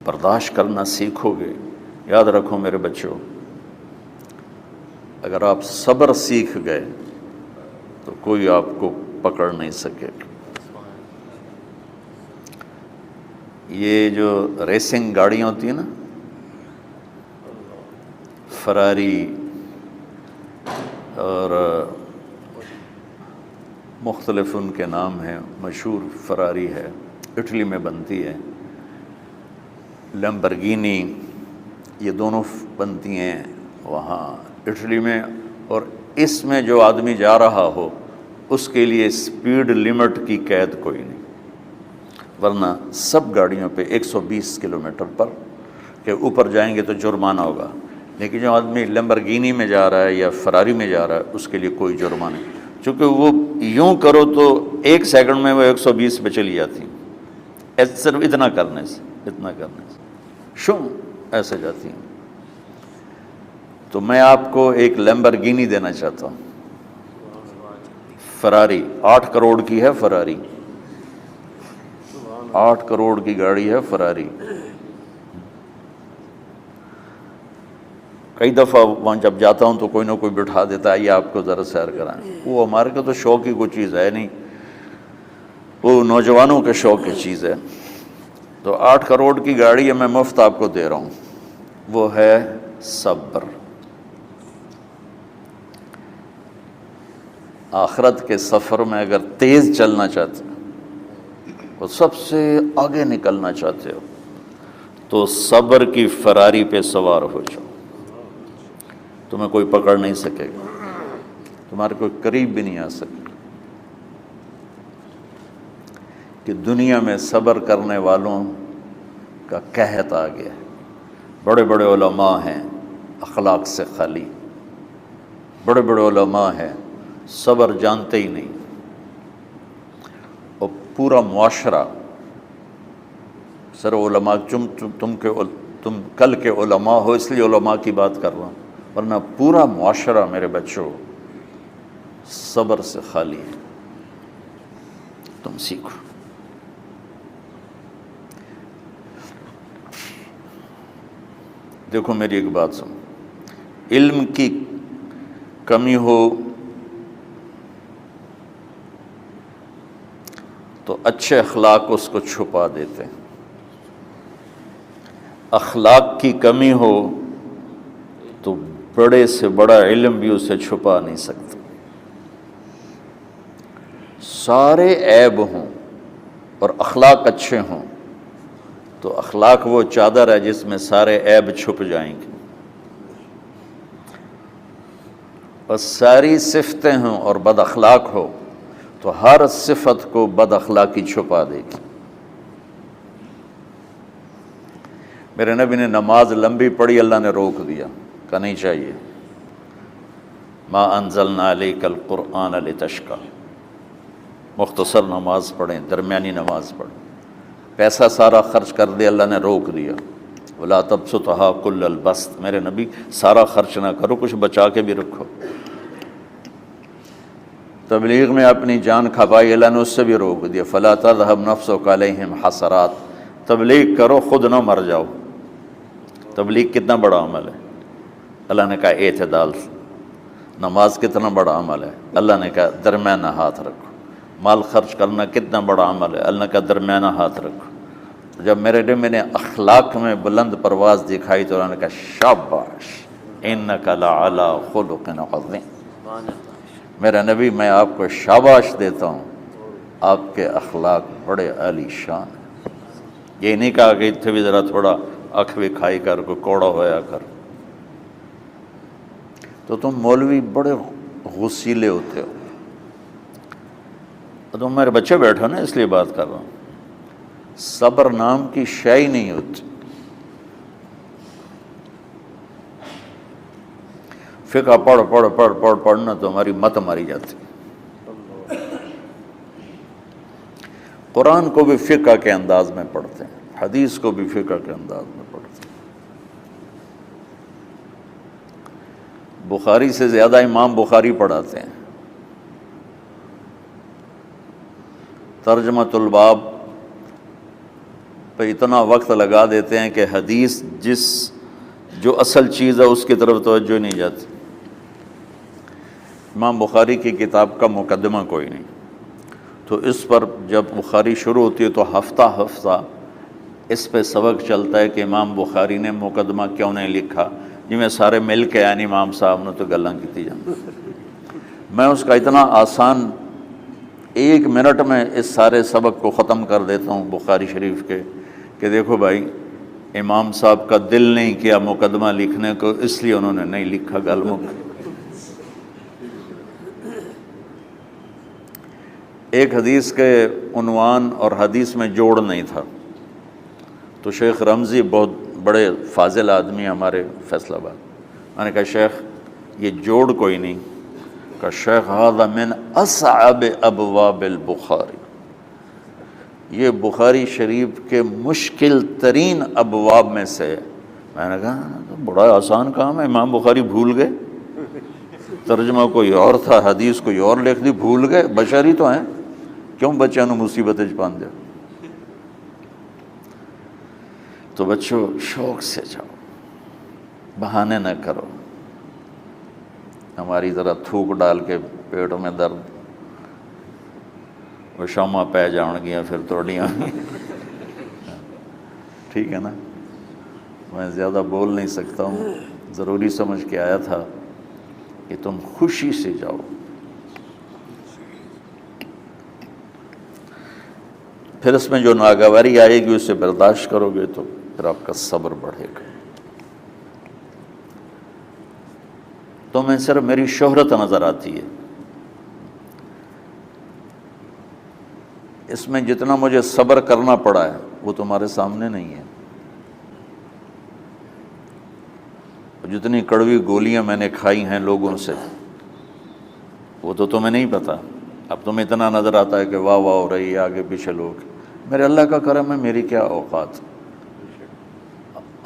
برداشت کرنا سیکھو گے. یاد رکھو میرے بچوں، اگر آپ صبر سیکھ گئے تو کوئی آپ کو پکڑ نہیں سکے گا. یہ جو ریسنگ گاڑیاں ہوتی ہیں نا، فراری اور مختلف ان کے نام ہیں، مشہور فراری ہے، اٹلی میں بنتی ہے. لیمبرگینی، یہ دونوں بنتی ہیں وہاں اٹلی میں. اور اس میں جو آدمی جا رہا ہو اس کے لیے سپیڈ لمٹ کی قید کوئی نہیں، ورنہ سب گاڑیوں پہ 120 کلومیٹر پر کہ اوپر جائیں گے تو جرمانہ ہوگا. لیکن جو آدمی لیمبرگینی میں جا رہا ہے یا فراری میں جا رہا ہے اس کے لیے کوئی جرمانہ نہیں، چونکہ وہ یوں کرو تو 1 سیکنڈ میں وہ 120 پہ چلی جاتی ہیں، صرف اتنا کرنے سے شو ایسے جاتی ہیں. تو میں آپ کو ایک لیمبرگینی دینا چاہتا ہوں، فراری 8 کروڑ کی ہے. فراری 8 کروڑ کی گاڑی ہے فراری. کئی دفعہ وہاں جب جاتا ہوں تو کوئی نہ کوئی بٹھا دیتا ہے، یہ آپ کو ذرا سیر کرائیں. وہ ہمارے کو تو شوق کی کوئی چیز ہے نہیں، وہ نوجوانوں کے شوق کی چیز ہے. تو 8 کروڑ کی گاڑی ہے، میں مفت آپ کو دے رہا ہوں، وہ ہے صبر. آخرت کے سفر میں اگر تیز چلنا چاہتے ہو، سب سے آگے نکلنا چاہتے ہو، تو صبر کی فراری پہ سوار ہو جاؤ. تمہیں کوئی پکڑ نہیں سکے گا، تمہارے کوئی قریب بھی نہیں آ سکے گا. کہ دنیا میں صبر کرنے والوں کا قحط آ گیا ہے. بڑے بڑے علماء ہیں اخلاق سے خالی، بڑے بڑے علماء ہیں صبر جانتے ہی نہیں. اور پورا معاشرہ سر علماء، تم کل کے علماء ہو اس لیے علماء کی بات کر رہا ہوں، ورنہ پورا معاشرہ میرے بچوں صبر سے خالی ہے. تم سیکھو. دیکھو میری ایک بات سنو، علم کی کمی ہو تو اچھے اخلاق اس کو چھپا دیتے ہیں، اخلاق کی کمی ہو تو بڑے سے بڑا علم بھی اسے چھپا نہیں سکتا. سارے عیب ہوں اور اخلاق اچھے ہوں تو اخلاق وہ چادر ہے جس میں سارے عیب چھپ جائیں گے. اور ساری صفتیں ہوں اور بد اخلاق ہو تو ہر صفت کو بد اخلاقی چھپا دے گی. میرے نبی نے نماز لمبی پڑھی، اللہ نے روک دیا، کہا نہیں چاہیے. ما انزلنا علیک القرآن لتشقی، مختصر نماز پڑھیں، درمیانی نماز پڑھیں. پیسہ سارا خرچ کر دے، اللہ نے روک دیا. ولا تبسطھا کل البسط، میرے نبی سارا خرچ نہ کرو، کچھ بچا کے بھی رکھو. تبلیغ میں اپنی جان کھپائی، اللہ نے اس سے بھی روک دیا. فلا تذهب نفسک علیہم حسرات، تبلیغ کرو خود نہ مر جاؤ. تبلیغ کتنا بڑا عمل ہے، اللہ نے کہا اعتدال. نماز کتنا بڑا عمل ہے، اللہ نے کہا درمیانہ ہاتھ رکھو. مال خرچ کرنا کتنا بڑا عمل ہے، اللہ نے کہا درمیانہ ہاتھ رکھو. جب میرے نبی میں نے اخلاق میں بلند پرواز دکھائی تو اللہ نے کہا شاباش انک لعلی خلق عظیم. میرا نبی میں آپ کو شاباش دیتا ہوں، آپ کے اخلاق بڑے عالی شان ہیں. یہ نہیں کہا کہ اتنے بھی ذرا تھوڑا اکھ بھی کھائی کر، کوئی کوڑا ہویا کر. تو تم مولوی بڑے غسیلے ہوتے ہو. تم میرے بچے بیٹھو نا، اس لیے بات کر رہا ہوں. صبر نام کی شے ہی نہیں ہوتی. فقہ پڑھنا تو ہماری مت ماری جاتی. قرآن کو بھی فقہ کے انداز میں پڑھتے ہیں، حدیث کو بھی فقہ کے انداز میں پڑھتے ہیں. بخاری سے زیادہ امام بخاری پڑھاتے ہیں. ترجمۃ الباب پہ اتنا وقت لگا دیتے ہیں کہ حدیث جو اصل چیز ہے اس کی طرف توجہ نہیں جاتی۔ امام بخاری کی کتاب کا مقدمہ کوئی نہیں، تو اس پر جب بخاری شروع ہوتی ہے تو ہفتہ ہفتہ اس پہ سبق چلتا ہے کہ امام بخاری نے مقدمہ کیوں نہیں لکھا، جی میں سارے مل کے یعنی امام صاحب نے تو گلاں کی جان۔ میں اس کا اتنا آسان 1 منٹ میں اس سارے سبق کو ختم کر دیتا ہوں بخاری شریف کے، کہ دیکھو بھائی امام صاحب کا دل نہیں کیا مقدمہ لکھنے کو، اس لیے انہوں نے نہیں لکھا، گل مک۔ ایک حدیث کے عنوان اور حدیث میں جوڑ نہیں تھا، تو شیخ رمزی بہت بڑے فاضل آدمی ہمارے فیصل آباد، میں نے کہا شیخ یہ جوڑ کوئی نہیں، کہا شیخ ھذا من اصعب ابواب البخاری، یہ بخاری شریف کے مشکل ترین ابواب میں سے۔ میں نے کہا تو بڑا آسان کام ہے، امام بخاری بھول گئے، ترجمہ کوئی اور تھا، حدیث کوئی اور لکھ دی، بھول گئے، بشر ہی تو ہیں، کیوں بچوں نے مصیبت پان دیا۔ تو بچوں شوق سے جاؤ، بہانے نہ کرو، ہماری ذرا تھوک ڈال کے پیٹوں میں درد، وہ شامہ پہ جاؤں گیا پھر توڑیاں، ٹھیک ہے نا۔ میں زیادہ بول نہیں سکتا ہوں، ضروری سمجھ کے آیا تھا کہ تم خوشی سے جاؤ۔ پھر اس میں جو ناگواری آئے گی اسے برداشت کرو گے تو پھر آپ کا صبر بڑھے گا۔ تو میں صرف میری شہرت نظر آتی ہے، اس میں جتنا مجھے صبر کرنا پڑا ہے وہ تمہارے سامنے نہیں ہے، جتنی کڑوی گولیاں میں نے کھائی ہیں لوگوں سے وہ تو تمہیں نہیں پتا۔ اب تمہیں اتنا نظر آتا ہے کہ واہ واہ ہو رہی ہے آگے پیچھے لوگ، میرے اللہ کا کرم ہے، میری کیا اوقات،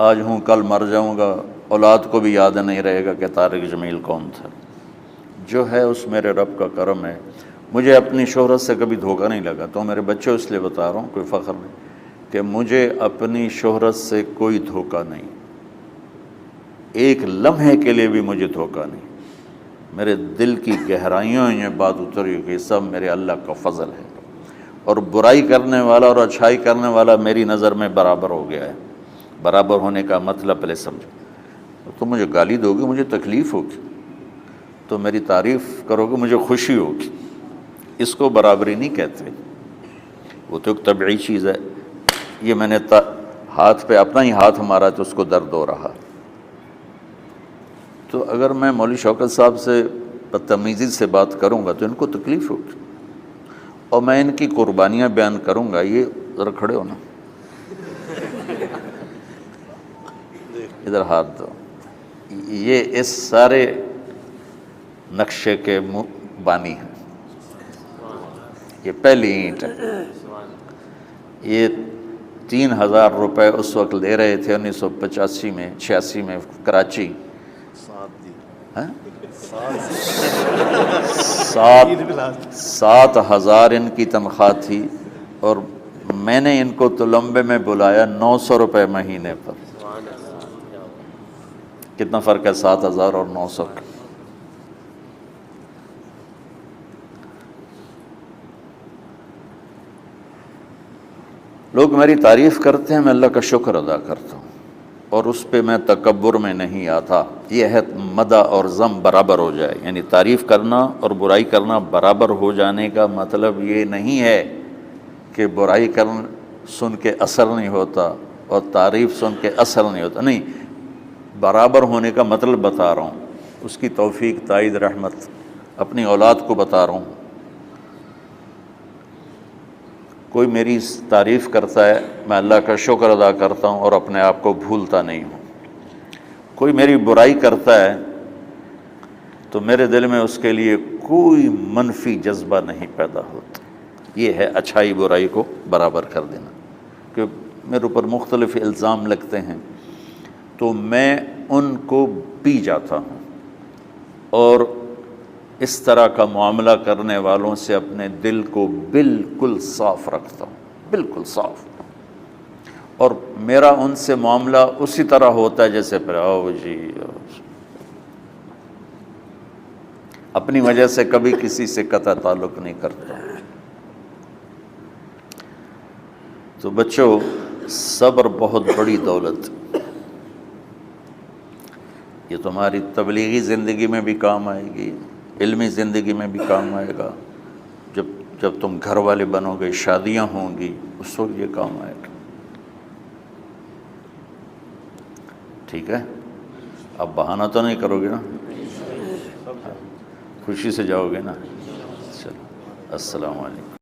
آج ہوں کل مر جاؤں گا، اولاد کو بھی یاد نہیں رہے گا کہ طارق جمیل کون تھا۔ جو ہے اس میرے رب کا کرم ہے، مجھے اپنی شہرت سے کبھی دھوکہ نہیں لگا۔ تو میرے بچوں اس لیے بتا رہا ہوں، کوئی فخر نہیں، کہ مجھے اپنی شہرت سے کوئی دھوکہ نہیں، ایک لمحے کے لیے بھی مجھے دھوکہ نہیں۔ میرے دل کی گہرائیوں یہ بات اتری کہ سب میرے اللہ کا فضل ہے، اور برائی کرنے والا اور اچھائی کرنے والا میری نظر میں برابر ہو گیا ہے۔ برابر ہونے کا مطلب پہلے سمجھو، تو مجھے گالی دو گے مجھے تکلیف ہوگی، تو میری تعریف کرو گے مجھے خوشی ہوگی، اس کو برابری نہیں کہتے، وہ تو ایک طبعی چیز ہے۔ یہ میں نے ہاتھ پہ اپنا ہی ہاتھ مارا تو اس کو درد ہو رہا۔ تو اگر میں مولوی شوکت صاحب سے بدتمیزی سے بات کروں گا تو ان کو تکلیف ہوگی، اور میں ان کی قربانیاں بیان کروں گا۔ یہ ذرا کھڑے ہونا، ادھر ہاتھ دو، یہ اس سارے نقشے کے بانی ہیں، یہ پہلی اینٹ ہے۔ یہ 3000 روپے اس وقت لے رہے تھے 1985 میں 86 میں کراچی، 7,000 ان کی تنخواہ تھی، اور میں نے ان کو تلمبے میں بلایا 900 روپے مہینے پر۔ کتنا فرق ہے 7,000 اور 900 کا؟ لوگ میری تعریف کرتے ہیں، میں اللہ کا شکر ادا کرتا ہوں، اور اس پہ میں تکبر میں نہیں آتا۔ یہ ہے مدح اور ذم برابر ہو جائے، یعنی تعریف کرنا اور برائی کرنا برابر ہو جانے کا مطلب یہ نہیں ہے کہ برائی سن کے اثر نہیں ہوتا اور تعریف سن کے اثر نہیں ہوتا، نہیں، برابر ہونے کا مطلب بتا رہا ہوں، اس کی توفیق تائید رحمت اپنی اولاد کو بتا رہا ہوں۔ کوئی میری تعریف کرتا ہے میں اللہ کا شکر ادا کرتا ہوں اور اپنے آپ کو بھولتا نہیں ہوں، کوئی میری برائی کرتا ہے تو میرے دل میں اس کے لیے کوئی منفی جذبہ نہیں پیدا ہوتا۔ یہ ہے اچھائی برائی کو برابر کر دینا۔ کہ میرے اوپر مختلف الزام لگتے ہیں تو میں ان کو پی جاتا ہوں، اور اس طرح کا معاملہ کرنے والوں سے اپنے دل کو بالکل صاف رکھتا ہوں، بالکل صاف، اور میرا ان سے معاملہ اسی طرح ہوتا ہے جیسے پھر آؤ جی اپنی وجہ سے کبھی کسی سے قطع تعلق نہیں کرتا۔ تو بچوں، صبر بہت بڑی دولت، یہ تمہاری تبلیغی زندگی میں بھی کام آئے گی، علمی زندگی میں بھی کام آئے گا، جب تم گھر والے بنو گے، شادیاں ہوں گی، اس وقت یہ کام آئے گا۔ ٹھیک ہے، اب بہانہ تو نہیں کرو گے نا، خوشی سے جاؤ گے نا؟ چلو، السلام علیکم۔